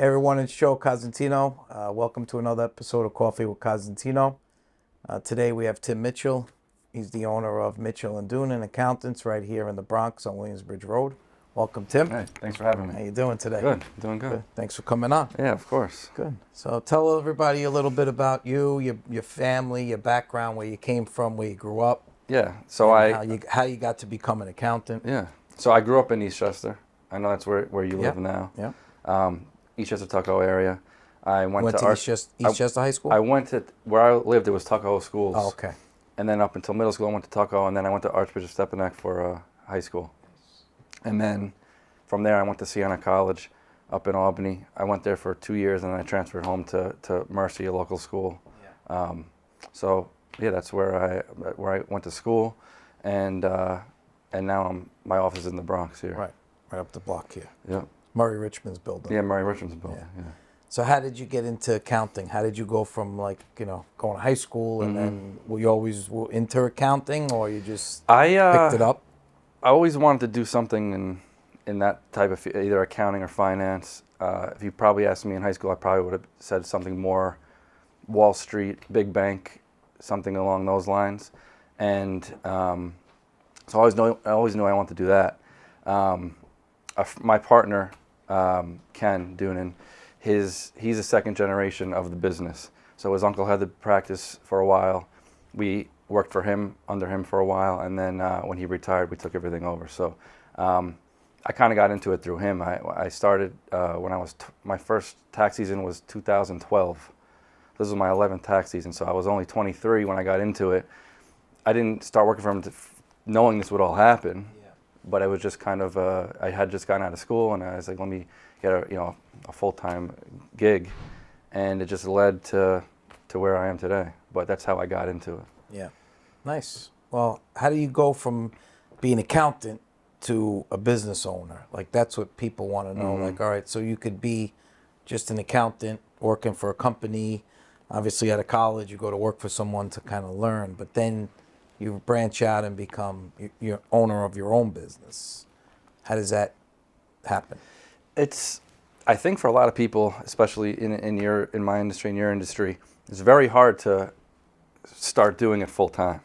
Hey everyone, it's Joe Cosentino. Welcome to another episode of Coffee with Cosentino. Today we have Tim Mitchell. He's the owner of Mitchell and Doonan Accountants right here in the Bronx on Williamsbridge Road. Welcome, Tim. Hey, thanks for having me. How you doing today? Good, doing good. Good. Thanks for coming on. Yeah, of course. Good. So tell everybody a little bit about you, your family, your background, where you came from, where you grew up. Yeah, so how you got to become an accountant. Yeah, so I grew up in Eastchester. I know that's where you live now. Yeah. Eastchester, Tuckahoe area. I went to Eastchester High School? I went to, where I lived, it was Tuckahoe schools. Oh, okay. And then up until middle school, I went to Tuckahoe, and then I went to Archbishop Stepinac for high school. And then from there, I went to Siena College up in Albany. I went there for 2 years, and then I transferred home to Mercy, a local school. Yeah. That's where I went to school, and now my office is in the Bronx here. Right up the block here. Yeah. Murray Richmond's building. Yeah, Murray Richmond's building. Yeah. So how did you get into accounting? How did you go from going to high school and then were you always into accounting or you just picked it up? I always wanted to do something in that type of either accounting or finance. If you probably asked me in high school, I probably would have said something more Wall Street, big bank, something along those lines. And so I always knew I wanted to do that. My partner, Ken Doonan, he's a second generation of the business. So his uncle had the practice for a while. We worked under him for a while, and then when he retired, we took everything over. So I kind of got into it through him. I started when my first tax season was 2012. This was my 11th tax season, so I was only 23 when I got into it. I didn't start working for him knowing this would all happen. But it was just kind of, I had just gotten out of school, and I was like, let me get a full-time gig, and it just led to where I am today. But that's how I got into it. Yeah, nice. Well, how do you go from being an accountant to a business owner? Like, that's what people want to know. Like, all right, so you could be just an accountant working for a company. Obviously, out of college, you go to work for someone to kind of learn, but then you branch out and become your owner of your own business. How does that happen? I think for a lot of people, especially in my industry, in your industry, it's very hard to start doing it full time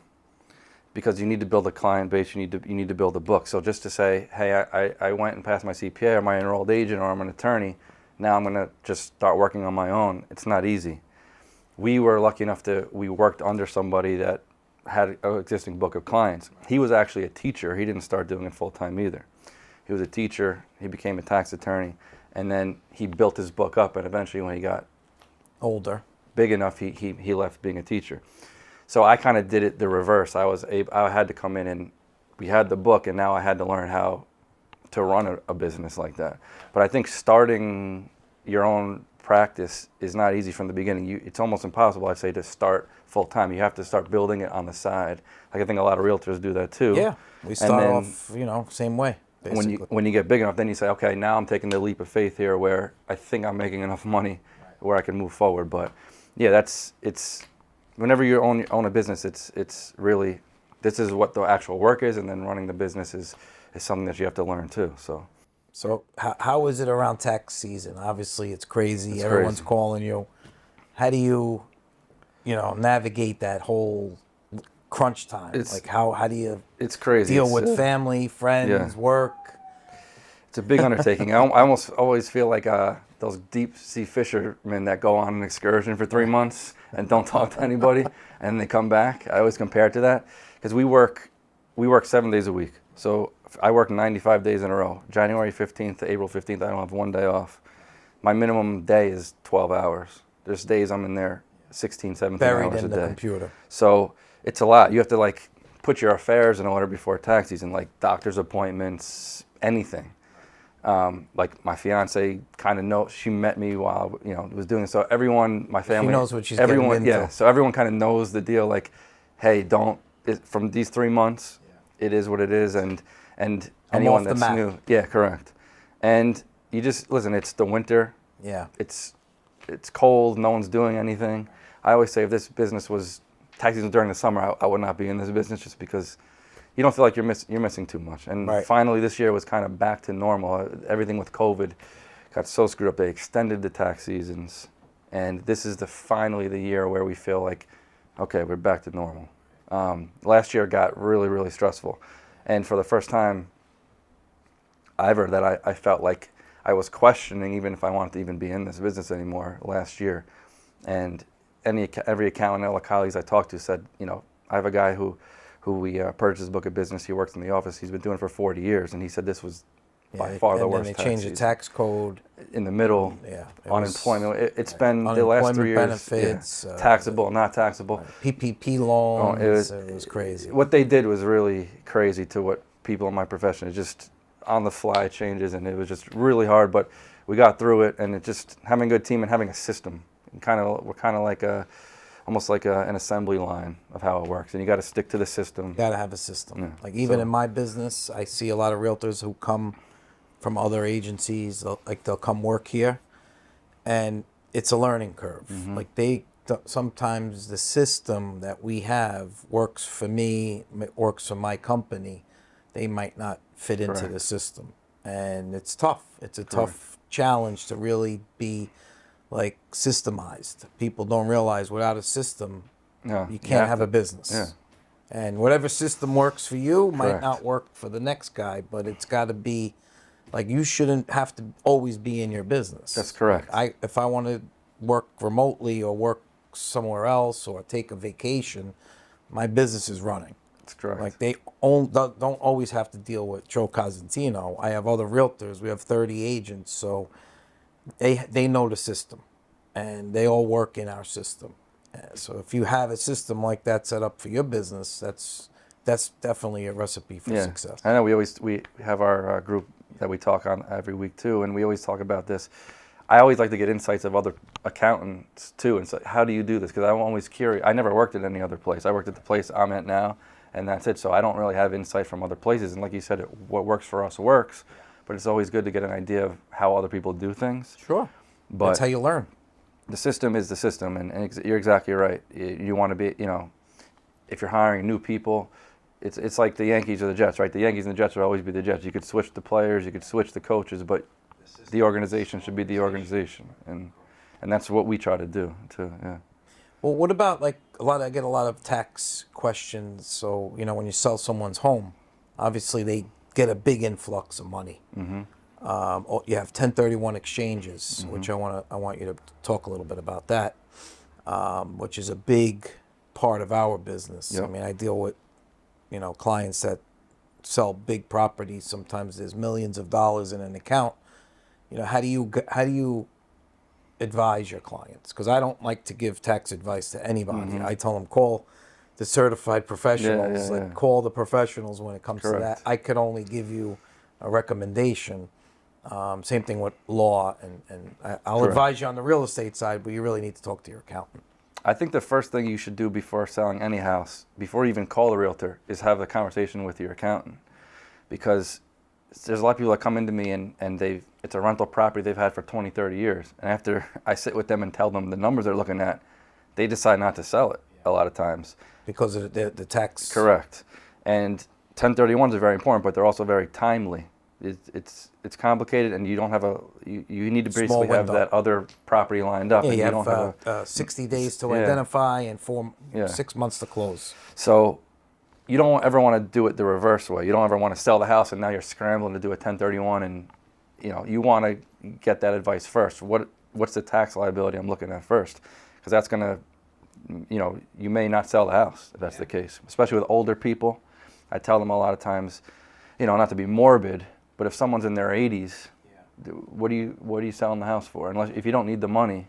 because you need to build a client base, you need to build a book. So just to say, hey, I went and passed my CPA, or my enrolled agent, or I'm an attorney, now I'm going to just start working on my own. It's not easy. We were lucky enough we worked under somebody that had an existing book of clients. He was actually a teacher. He didn't start doing it full time either. He was a teacher. He became a tax attorney, and then he built his book up. And eventually, when he got big enough, he left being a teacher. So I kind of did it the reverse. I had to come in, and we had the book, and now I had to learn how to run a business like that. But I think starting your own practice is not easy from the beginning. It's almost impossible, I'd say, to start full time. You have to start building it on the side. Like, I think a lot of realtors do that too. Yeah, we start off, same way. Basically. When you get big enough, then you say, okay, now I'm taking the leap of faith here, where I think I'm making enough money where I can move forward. But yeah, it's whenever you own a business, it's really, this is what the actual work is, and then running the business is something that you have to learn too. So how is it around tax season? Obviously, it's crazy. Everyone's calling you. How do you, navigate that whole crunch time? How do you it's crazy. deal with family, friends, work? It's a big undertaking. I almost always feel like those deep sea fishermen that go on an excursion for 3 months and don't talk to anybody, and they come back. I always compare it to that because we work 7 days a week. So I work 95 days in a row. January 15th to April 15th, I don't have one day off. My minimum day is 12 hours. There's days I'm in there 16, 17 hours a day. Buried in the computer. So it's a lot. You have to put your affairs in order before tax season, like doctor's appointments, anything. Like my fiance kind of knows, she met me while was doing this. So everyone, my family, she knows what she's getting into. Yeah. So everyone kind of knows the deal. Like, hey, from these 3 months, it is what it is, and anyone that's new, yeah, correct. And you just listen. It's the winter. Yeah. It's cold. No one's doing anything. I always say, if this business was tax season during the summer, I would not be in this business, just because you don't feel like you're missing too much. And finally, this year was kind of back to normal. Everything with COVID got so screwed up they extended the tax seasons, and this is finally the year where we feel like, okay, we're back to normal. Last year got really, really stressful, and for the first time ever that I felt like I was questioning even if I wanted to even be in this business anymore last year. And every accountant, all the colleagues I talked to said, I have a guy who we purchased his book of business. He works in the office. He's been doing it for 40 years, and he said this was by far the worst And tax they changed the season. tax code. In the middle, Yeah, unemployment. It's been the last 3 years. Benefits, taxable, not taxable. PPP loans. It was crazy. What they did was really crazy to what people in my profession, just on the fly changes, and it was just really hard. But we got through it, and it just having a good team and having a system. We're kind of like almost like an assembly line of how it works, and you got to stick to the system. Got to have a system. Yeah. Like even in my business, I see a lot of realtors who come from other agencies. They'll come work here, and it's a learning curve. Mm-hmm. Like sometimes the system that we have works for me, works for my company. They might not fit into Correct. the system, and it's tough. It's a tough challenge to really be like systemized. People don't realize without a system, you can't have a business. Yeah. And whatever system works for you might Correct. not work for the next guy, but it's got to be like you shouldn't have to always be in your business. That's correct. If I want to work remotely or work somewhere else or take a vacation, my business is running. That's correct. Like they don't always have to deal with Joe Cosentino. I have other realtors. We have 30 agents, so they know the system, and they all work in our system. So if you have a system like that set up for your business, that's definitely a recipe for success. I know we have our group that we talk on every week too, and we always talk about this. I always like to get insights of other accountants too, and say, how do you do this? Because I'm always curious. I never worked at any other place. I worked at the place I'm at now, and that's it. So I don't really have insight from other places. And like you said, what works for us works, but it's always good to get an idea of how other people do things. Sure. But that's how you learn. The system is the system, and you're exactly right. You want to be, if you're hiring new people, it's like the Yankees or the Jets, right? The Yankees and the Jets will always be the Jets. You could switch the players, you could switch the coaches, but the organization should be the organization, and that's what we try to do too. Yeah. Well, what about I get a lot of tax questions. So when you sell someone's home, obviously they get a big influx of money. Mm-hmm. You have 1031 exchanges, Mm-hmm. which I want you to talk a little bit about that, which is a big part of our business. Yep. I mean, I deal with clients that sell big properties. Sometimes there's millions of dollars in an account. How do you advise your clients? Because I don't like to give tax advice to anybody. Mm-hmm. I tell them call the certified professionals. Yeah. Call the professionals when it comes to Correct. that. I could only give you a recommendation. Same thing with law, and I'll Correct. advise you on the real estate side, but you really need to talk to your accountant. I think the first thing you should do before selling any house, before you even call the realtor, is have a conversation with your accountant. Because there's a lot of people that come into me and it's a rental property they've had for 20, 30 years. And after I sit with them and tell them the numbers they're looking at, they decide not to sell it a lot of times. Because of the tax. Correct. And 1031s are very important, but they're also very timely. It's complicated, and you don't have you need to basically Small have window. that other property lined up. Yeah, and you don't have 60 days to Yeah. identify and Yeah. 6 months to close. So you don't ever want to do it the reverse way. You don't ever want to sell the house and now you're scrambling to do a 1031, and you want to get that advice first. What's the tax liability I'm looking at first? Because that's going to, you may not sell the house if that's the case, especially with older people. I tell them a lot of times, not to be morbid, but if someone's in their 80s, what are you selling the house for? If you don't need the money,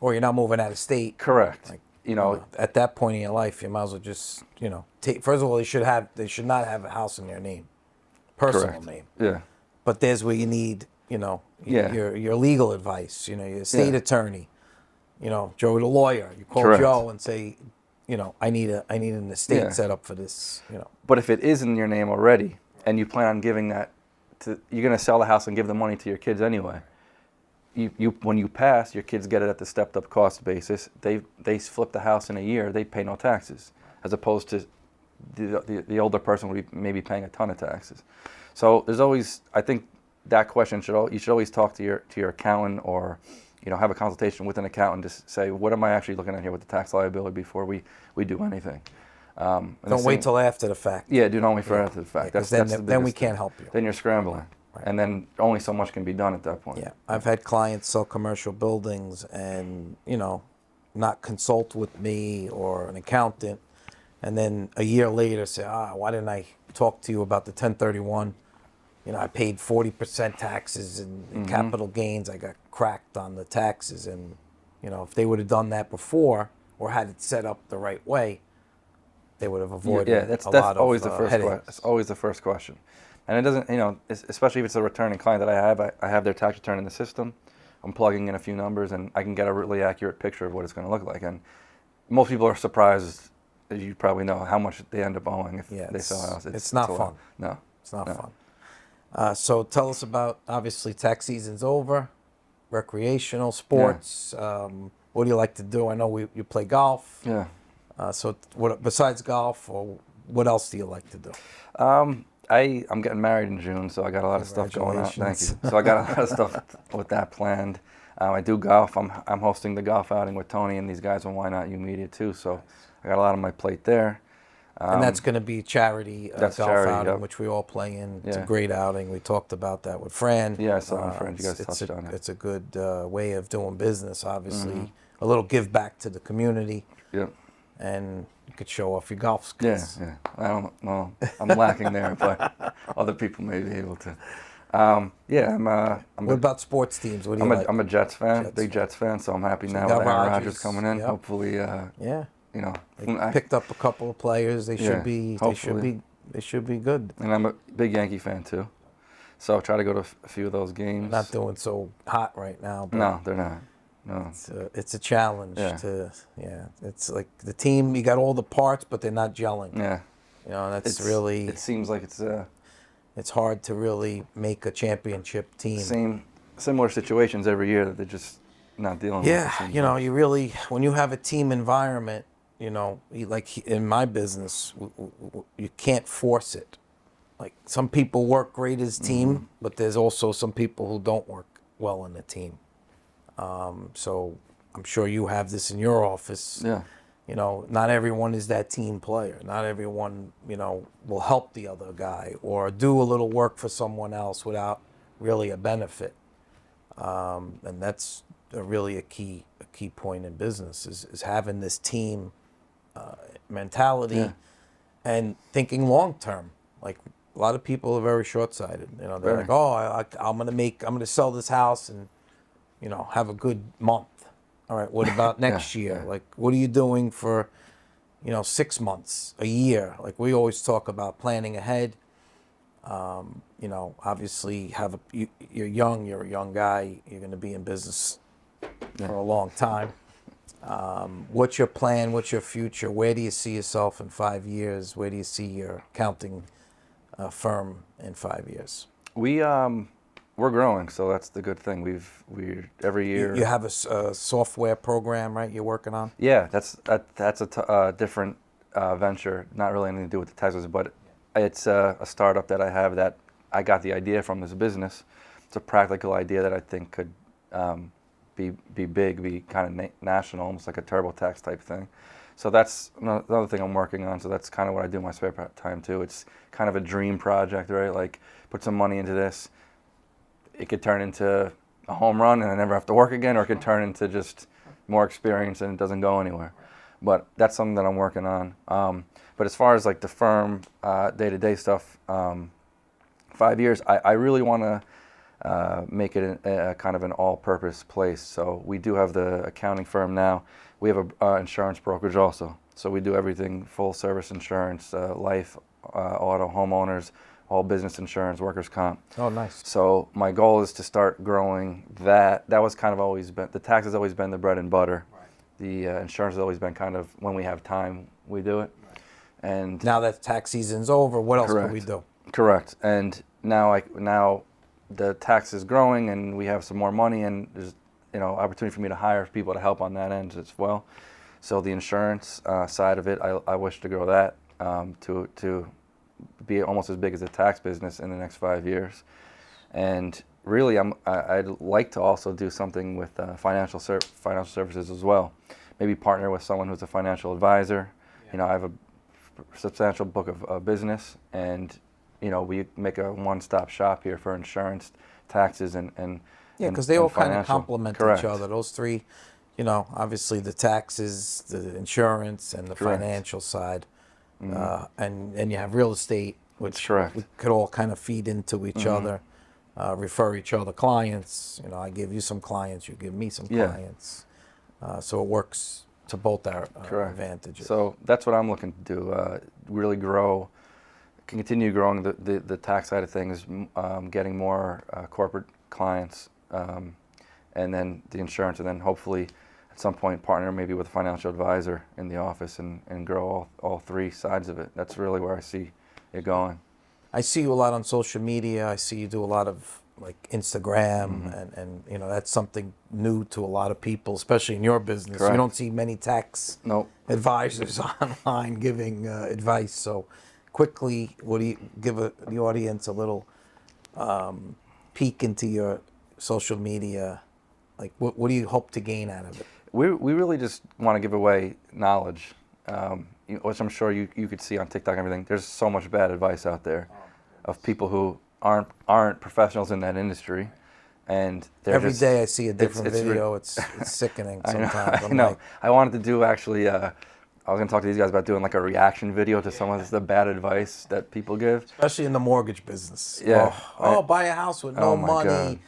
Or you're not moving out of state. correct. At that point in your life, you might as well just, take. First of all, they should not have a house in their name, personal Correct. name. Yeah. But there's where you need, your legal advice. Your state attorney. Joe the lawyer. You call Correct. Joe and say, I need an estate Yeah. set up for this. But if it is in your name already, and you plan on giving that you're going to sell the house and give the money to your kids anyway. When you pass, your kids get it at the stepped up cost basis. They flip the house in a year, they pay no taxes, as opposed to the older person would be maybe paying a ton of taxes. So there's always, I think, that question you should always talk to your accountant, or have a consultation with an accountant to say, what am I actually looking at here with the tax liability before we do anything. Don't wait till after the fact. Yeah, do not wait for after the fact. Because then we can't help you. Then you're scrambling, Right. and then only so much can be done at that point. Yeah, I've had clients sell commercial buildings and, not consult with me or an accountant, and then a year later say, why didn't I talk to you about the 1031? I paid 40% taxes and capital gains. I got cracked on the taxes. And, if they would have done that before or had it set up the right way, they would have avoided that's a lot always of the first headaches. It's always the first question. And it doesn't, especially if it's a returning client that I have their tax return in the system. I'm plugging in a few numbers, and I can get a really accurate picture of what it's going to look like. And most people are surprised, as you probably know, how much they end up owing if they sell a house. It's not fun. No. It's not fun. So tell us about, obviously, tax season's over, recreational, sports. What do you like to do? I know you play golf. Yeah. So what besides golf, or what else do you like to do? I'm getting married in June, so I got a lot of stuff going on. Thank you. So I got a lot of stuff with that planned. I do golf. I'm hosting the golf outing with Tony and these guys on Why Not You Media too. So I got a lot on my plate there. And that's going to be charity golf outing, which we all play in. It's a great outing. We talked about that with Fran. Yeah, I saw Fran. You guys touched on it. It's a good way of doing business, obviously. A little give back to the community. Yeah. And you could show off your golf skills. Yeah. I'm lacking there, but other people may be able to. What about sports teams? What do you like? I'm a Jets fan, big Jets fan, so I'm happy now with Aaron Rodgers coming in. Yep. Hopefully, they picked up a couple of players. They should be. They should be good. And I'm a big Yankee fan too, so I'll try to go to a few of those games. Not doing so hot right now. But no, they're not. No. It's a challenge It's like the team. You got all the parts, but they're not gelling. Yeah. Really. It seems like it's hard to really make a championship team. Similar situations every year that they're just not dealing with. Yeah, you really, when you have a team environment, like in my business, you can't force it. Like some people work great as team, but there's also some people who don't work well in a team. So I'm sure you have this in your office. Yeah. Not everyone is that team player. Not everyone, will help the other guy or do a little work for someone else without really a benefit. And that's really a key point in business is having this team mentality and thinking long term. Like a lot of people are very short-sighted. They're like, I'm gonna sell this house and have a good month. All right, what about next year? Like, what are you doing for, 6 months, a year? Like, we always talk about planning ahead. Obviously, you're a young guy. You're going to be in business for a long time. What's your plan? What's your future? Where do you see yourself in 5 years? Where do you see your accounting firm in 5 years? We're growing, so that's the good thing. We're every year. You have a software program, right? You're working on. Yeah, that's a different venture. Not really anything to do with the taxes, but it's a startup that I have that I got the idea from this business. It's a practical idea that I think could be big, be kind of national, almost like a TurboTax type thing. So that's another thing I'm working on. So that's kind of what I do in my spare time too. It's kind of a dream project, right? Like put some money into this. It could turn into a home run and I never have to work again, or it could turn into just more experience and it doesn't go anywhere. But that's something that I'm working on. But as far as like the firm day-to-day stuff, 5 years, I really want to make it a kind of an all-purpose place. So we do have the accounting firm now. We have a insurance brokerage also. So we do everything, full service insurance, life, auto, homeowners, all business insurance, workers' comp. Oh, nice. So my goal is to start growing that. That was kind of always been, the tax has always been the bread and butter. Right. The insurance has always been kind of, when we have time, we do it. Right. And now that tax season's over, what else can we do? Correct. And now the tax is growing and we have some more money and there's opportunity for me to hire people to help on that end as well. So the insurance side of it, I wish to grow that to be almost as big as the tax business in the next 5 years. And really, I'd like to also do something with financial services as well. Maybe partner with someone who's a financial advisor. Yeah. You know, I have a substantial book of business, and you know, we make a one-stop shop here for insurance, taxes, and Yeah, because they all kind of financial. complement Correct. each other. Those three, you know, obviously the taxes, the insurance, and the Correct. financial side, and you have real estate, which correct. we could all kind of feed into each other, refer each other clients. You know, I give you some clients, you give me some Yeah. clients, so it works to both our Correct. advantages. So that's what I'm looking to do. Really grow, continue growing the tax side of things, getting more corporate clients, and then the insurance, and then hopefully at some point partner maybe with a financial advisor in the office and grow all three sides of it. That's really where I see it going. I see you a lot on social media. I see you do a lot of like Instagram, and you know, that's something new to a lot of people, especially in your business. Correct. You don't see many tax Nope. advisors online giving advice. So quickly, what do you give the audience a little peek into your social media? Like, what do you hope to gain out of it? We really just want to give away knowledge, which I'm sure you could see on TikTok and everything. There's so much bad advice out there of people who aren't professionals in that industry, and Every day I see a different video. It's sickening sometimes. I know. I wanted to do actually. I was going to talk to these guys about doing like a reaction video to some of the bad advice that people give, especially in the mortgage business. Yeah. Buy a house with no Oh my money.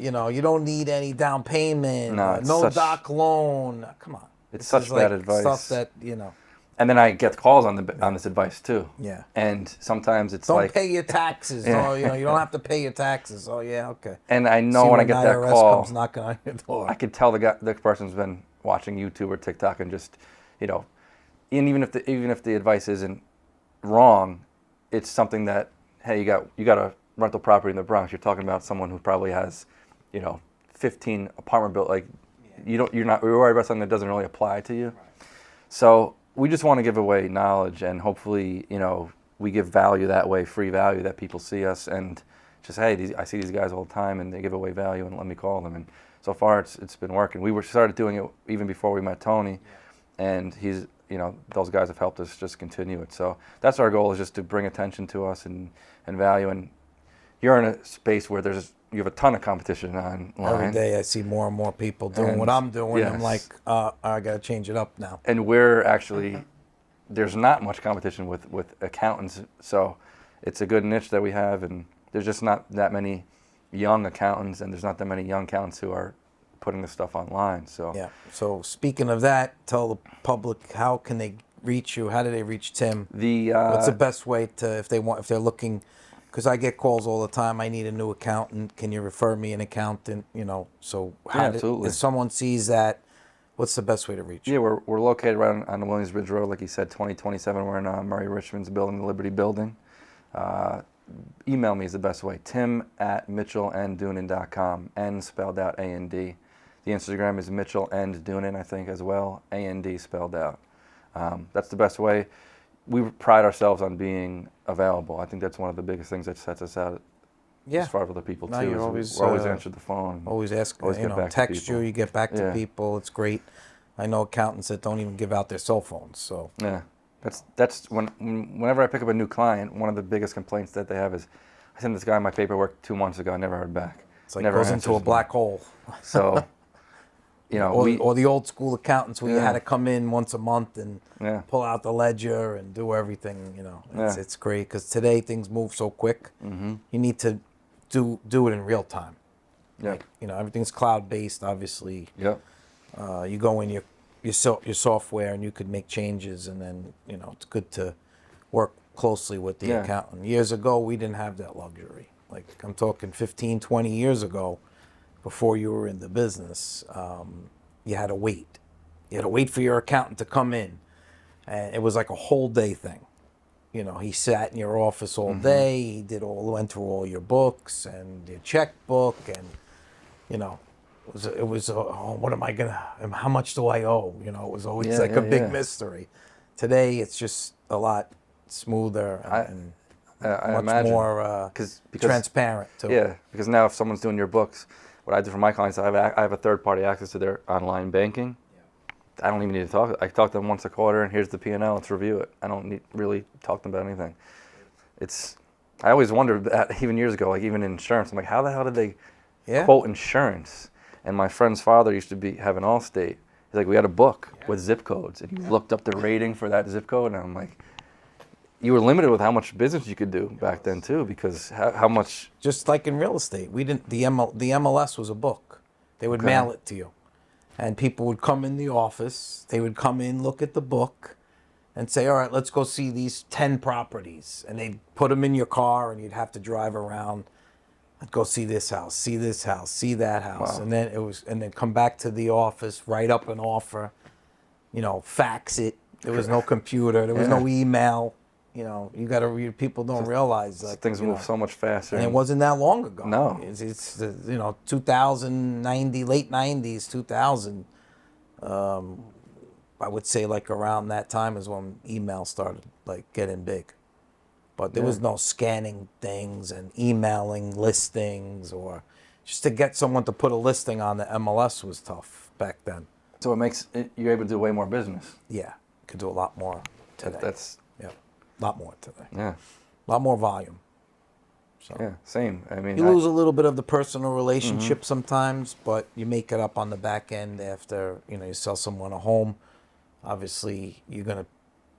You know, you don't need any down payment. No, it's no such- doc loan. Come on. It's This such is bad like advice. Stuff that, you know. And then I get calls on this advice too. Yeah. And sometimes it's Don't like, pay your taxes. Yeah. Oh, you know, you don't have to pay your taxes. Oh, yeah, okay. and I know See when I get that IRS call, comes knocking on your door. I could tell the person's been watching YouTube or TikTok and just, you know, and even if the advice isn't wrong, it's something that, hey, you got a rental property in the Bronx. You're talking about someone who probably has, you know, 15 apartment built. Like, you're worried about something that doesn't really apply to you. Right. So we just want to give away knowledge, and hopefully, you know, we give value that way, free value, that people see us and just, hey, I see these guys all the time and they give away value and let me call them. And so far it's been working. We started doing it even before we met Tony, and he's, you know, those guys have helped us just continue it. So that's our goal, is just to bring attention to us and value. And you're in a space where you have a ton of competition online. Every day I see more and more people doing what I'm doing. Yes. I'm like, I got to change it up now. And we're actually, there's not much competition with accountants. So it's a good niche that we have, and there's just not that many young accountants, and there's not that many young accountants who are putting this stuff online. So yeah. So speaking of that, tell the public, how can they reach you? How do they reach Tim? What's the best way to, if they're looking, because I get calls all the time. I need a new accountant. Can you refer me an accountant? You know, so absolutely. If someone sees that, what's the best way to reach you? Yeah, we're located right on the Williamsbridge Road, like you said, 2027. We're in Murray Richmond's building, the Liberty Building. Email me is the best way. Tim@mitchellanddoonan.com. N spelled out A-N-D. The Instagram is Mitchell and Doonan, I think, as well. A-N-D spelled out. That's the best way. We pride ourselves on being available. I think that's one of the biggest things that sets us out as far as other people, No, too. you're We're always answer the phone. Always ask, always get back to text people. you get back to Yeah. people. It's great. I know accountants that don't even give out their cell phones. So Yeah. That's whenever I pick up a new client, one of the biggest complaints that they have is, I sent this guy my paperwork 2 months ago, I never heard back. it's like Never goes into answers a black me. hole. So, you know, Or the old school accountants where you Yeah. had to come in once a month and Yeah. pull out the ledger and do everything. You know, Yeah. it's great because today things move so quick. Mm-hmm. You need to do it in real time. Yeah. Like, you know, everything's cloud based. Obviously, Yep. you go in your software and you could make changes, and then, you know, it's good to work closely with the Yeah. accountant. Years ago, we didn't have that luxury. Like, I'm talking 15, 20 years ago, before you were in the business, you had to wait. You had to wait for your accountant to come in, and it was like a whole day thing. You know, he sat in your office all day. He went through all your books and your checkbook, and, you know, it was oh, what am I gonna? How much do I owe? You know, it was always like a big mystery. Today, it's just a lot smoother. And I much imagine. more because transparent too. Yeah, because now if someone's doing your books, what I do for my clients, I have a third-party access to their online banking. I don't even need to talk. I talk to them once a quarter, and here's the P&L. Let's review it. I don't need really talk to them about anything. I always wondered that even years ago, like even in insurance, I'm like, how the hell did they Yeah. quote insurance? And my friend's father used to have an Allstate. He's like, we had a book with zip codes, and he looked up the rating for that zip code, and I'm like, you were limited with how much business you could do back then too, because how much. Just like in real estate, we didn't. The MLS was a book. They would mail it to you, and people would come in the office. They would come in, look at the book, and say, "All right, let's go see these 10 properties." And they'd put them in your car, and you'd have to drive around. I'd go see this house, see this house, see that house, Wow. and then come back to the office, write up an offer, fax it. There was no computer, there was no email. You got to read. People don't realize like Things move so much faster. and it wasn't that long ago. No. It's 2090, late 90s, 2000. I would say like around that time is when email started like getting big. But there was no scanning things and emailing listings, or just to get someone to put a listing on the MLS was tough back then. So you're able to do way more business. Yeah, could do a lot more today. Yeah, a lot more today. Yeah. A lot more volume. So. Yeah, same. I mean, You lose a little bit of the personal relationship sometimes, but you make it up on the back end after, you sell someone a home. Obviously, you're going to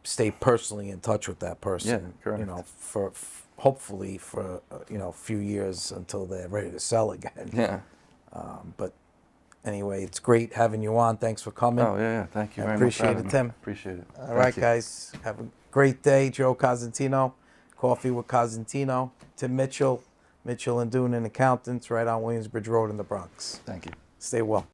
stay personally in touch with that person. Yeah, correct. For hopefully for, a few years until they're ready to sell again. Yeah. But anyway, it's great having you on. Thanks for coming. Oh, yeah. Thank you I very appreciate much. it, Tim. Appreciate it. All right, guys. Have a great day. Joe Cosentino, Coffee with Cosentino. Tim Mitchell, Mitchell and Doonan Accountants, right on Williamsbridge Road in the Bronx. Thank you. Stay well.